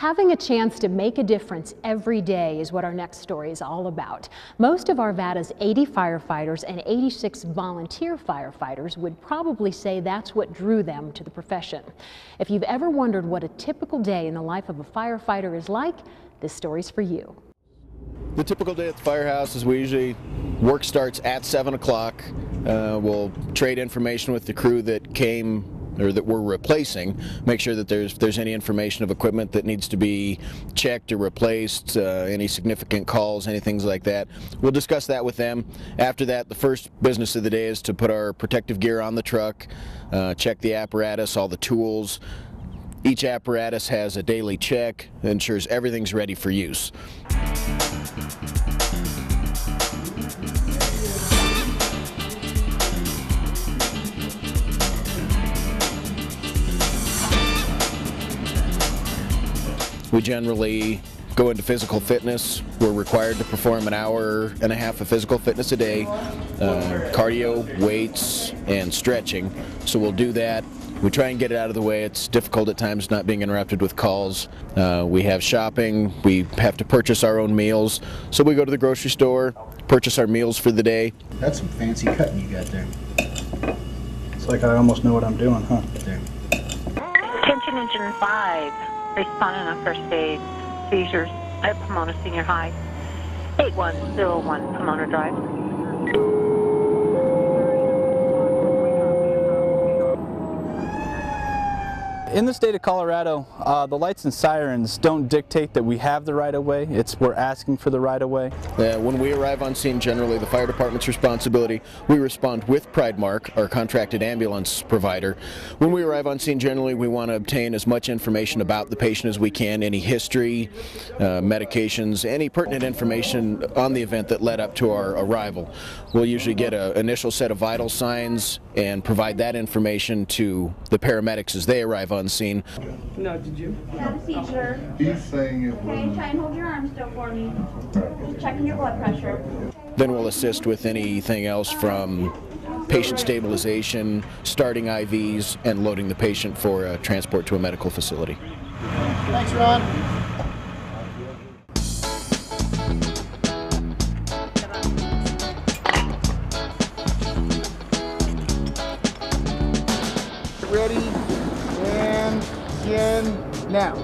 Having a chance to make a difference every day is what our next story is all about. Most of Arvada's 80 firefighters and 86 volunteer firefighters would probably say that's what drew them to the profession. If you've ever wondered what a typical day in the life of a firefighter is like, this story's for you. The typical day at the firehouse is work starts at 7 o'clock. We'll trade information with the crew that came or that we're replacing, make sure that there's any information of equipment that needs to be checked or replaced, any significant calls, anything like that. We'll discuss that with them. After that, the first business of the day is to put our protective gear on the truck, check the apparatus, all the tools. Each apparatus has a daily check, ensures everything's ready for use. We generally go into physical fitness. We're required to perform an hour and a half of physical fitness a day, cardio, weights, and stretching. So we'll do that. We try and get it out of the way. It's difficult at times not being interrupted with calls. We have shopping. We have to purchase our own meals. So we go to the grocery store, purchase our meals for the day. That's some fancy cutting you got there. It's like I almost know what I'm doing, huh? There. Attention Engine 5. Responding on first aid, seizures at Pomona Senior High, 8101 Pomona Drive. In the state of Colorado, the lights and sirens don't dictate that we have the right-of-way. We're asking for the right-of-way. When we arrive on scene, generally the fire department's responsibility. We respond with Pridemark, our contracted ambulance provider. When we arrive on scene, generally we want to obtain as much information about the patient as we can, any history, medications, any pertinent information on the event that led up to our arrival. We'll usually get an initial set of vital signs and provide that information to the paramedics as they arrive on scene. No, did you? Had a seizure. He's saying it was... Okay, try and hold your arm still for me. Just checking your blood pressure. Then we'll assist with anything else from patient stabilization, starting IVs, and loading the patient for transport to a medical facility. Thanks, Ron. Ready, and begin now.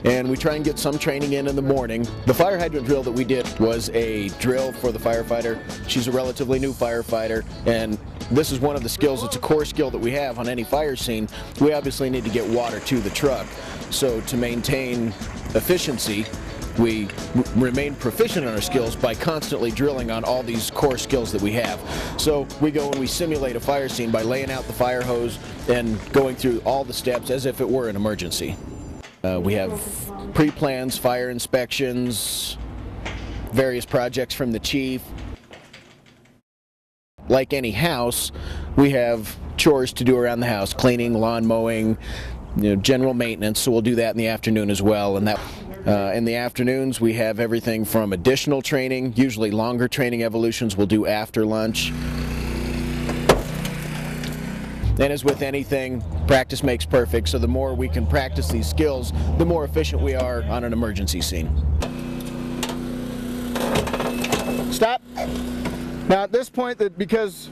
And we try and get some training in the morning. The fire hydrant drill that we did was a drill for the firefighter. She's a relatively new firefighter, and this is one of the skills, it's a core skill that we have on any fire scene. We obviously need to get water to the truck. So to maintain efficiency, we remain proficient in our skills by constantly drilling on all these core skills that we have. So we go and we simulate a fire scene by laying out the fire hose and going through all the steps as if it were an emergency. We have pre-plans, fire inspections, various projects from the chief. Like any house, we have chores to do around the house, cleaning, lawn mowing, general maintenance, so we'll do that in the afternoon as well. And in the afternoons, we have everything from additional training, usually longer training evolutions we'll do after lunch. And as with anything, practice makes perfect, so the more we can practice these skills, the more efficient we are on an emergency scene. Stop. Now at this point, because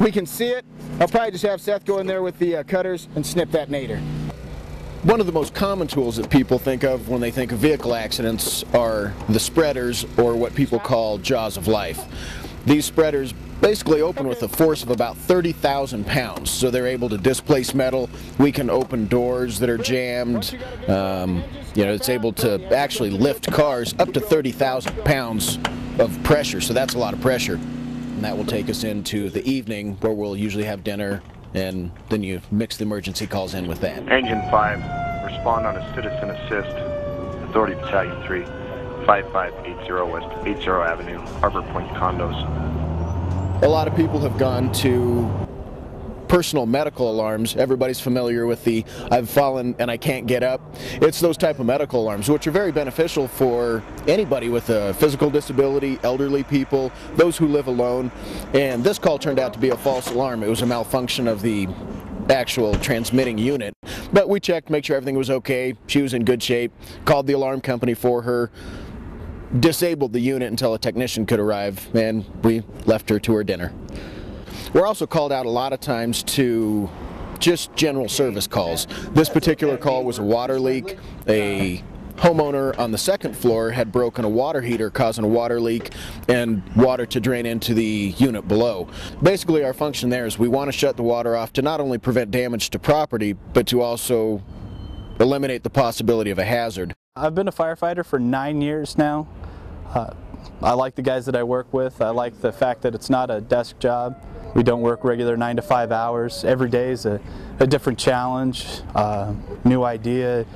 we can see it, I'll probably just have Seth go in there with the cutters and snip that nadir. One of the most common tools that people think of when they think of vehicle accidents are the spreaders, or what people call jaws of life. These spreaders basically open with a force of about 30,000 pounds, so they're able to displace metal. We can open doors that are jammed. It's able to actually lift cars up to 30,000 pounds of pressure, so that's a lot of pressure. And that will take us into the evening, where we'll usually have dinner, and then you mix the emergency calls in with that. Engine 5, respond on a citizen assist, Authority Battalion 3, 5580 West 80 Avenue, Harbor Point Condos. A lot of people have gone to personal medical alarms. Everybody's familiar with the "I've fallen and I can't get up." It's those type of medical alarms, which are very beneficial for anybody with a physical disability, elderly people, those who live alone. And this call turned out to be a false alarm. It was a malfunction of the actual transmitting unit. But we checked, make sure everything was okay. She was in good shape, called the alarm company for her, disabled the unit until a technician could arrive, and we left her to her dinner. We're also called out a lot of times to just general service calls. This particular call was a water leak. A homeowner on the second floor had broken a water heater, causing a water leak and water to drain into the unit below. Basically, our function there is we want to shut the water off to not only prevent damage to property, but to also eliminate the possibility of a hazard. I've been a firefighter for 9 years now. I like the guys that I work with. I like the fact that it's not a desk job. We don't work regular 9 to 5 hours. Every day is a different challenge, new idea.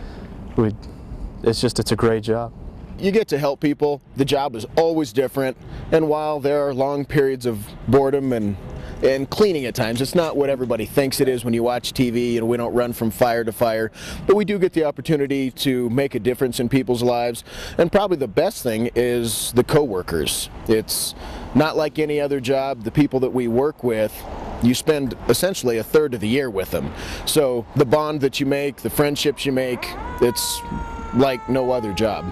It's a great job. You get to help people. The job is always different, and while there are long periods of boredom and cleaning at times, it's not what everybody thinks it is when you watch TV, and we don't run from fire to fire, but we do get the opportunity to make a difference in people's lives. And probably the best thing is the co-workers. It's not like any other job. The people that we work with, you spend essentially a third of the year with them. So the bond that you make, the friendships you make, it's like no other job.